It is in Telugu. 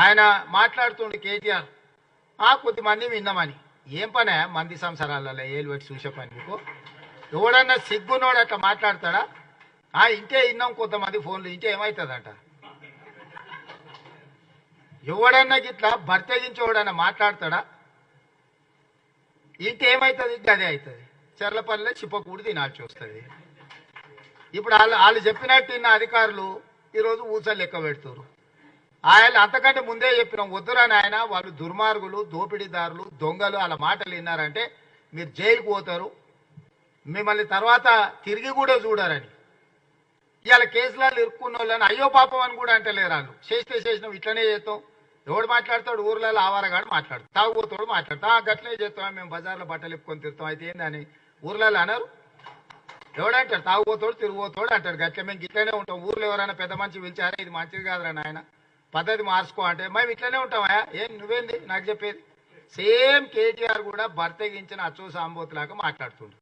ఆయన మాట్లాడుతుండే కేటీఆర్ కొద్దిమంది విన్నామని. ఏం పనే మంది సంసారాలలో ఏలు పెట్టి చూసే పని మీకు? ఎవడన్నా సిగ్గునోడు అట్లా మాట్లాడతాడా? ఇంకే విన్నాం కొంతమంది ఫోన్లు, ఇంకే ఏమవుతుందంట? ఎవడన్నా గిట్లా బర్తగించోడన్నా మాట్లాడతాడా? ఇంకేమవుతుంది? గదే అవుతుంది. చెర్లపల్లిలో చిప్పకూడి తినాల్సి వస్తుంది. ఇప్పుడు వాళ్ళు చెప్పినట్టు ఇన్న అధికారులు ఈరోజు ఊసలు లెక్క పెడుతున్నారు. ఆయన అంతకంటే ముందే చెప్పినాం, వద్దురా నాయన, వాళ్ళు దుర్మార్గులు, దోపిడీదారులు, దొంగలు, వాళ్ళ మాటలు విన్నారంటే మీరు జైలుకు పోతారు, మిమ్మల్ని తర్వాత తిరిగి కూడా చూడరని. ఇవాళ కేసులలో ఇరుక్కున్న వాళ్ళని అయ్యో పాపం అని కూడా అంటలేరు. వాళ్ళు చేసినాం, ఇట్లనే చేస్తాం. ఎవడు మాట్లాడతాడు? ఊర్లలో ఆవారగాడు మాట్లాడతాడు, తాగుపోతాడు మాట్లాడతాం, గట్లనే చేస్తాం, మేము బజార్లో బట్టలు ఇప్పుకొని తిరుగుతాం. అయితే ఏందని ఊర్లలో అనరు? ఎవడంటాడు? తాగుపోతాడు, తిరిగిపోతాడు అంటాడు. గట్ల మేము ఇట్లనే ఉంటాం. ఊర్లో ఎవరైనా పెద్ద మనిషి పిలిచారా, ఇది మంచిది కాదురా నాయన, పద్ధతి మార్చుకో అంటే మేము ఇట్లనే ఉంటామా? ఏం నువ్వేంది నాకు చెప్పేది? సేమ్ కేటీఆర్ కూడా బర్తగించిన అచ్చు సాంబోతులాగా మాట్లాడుతుండు.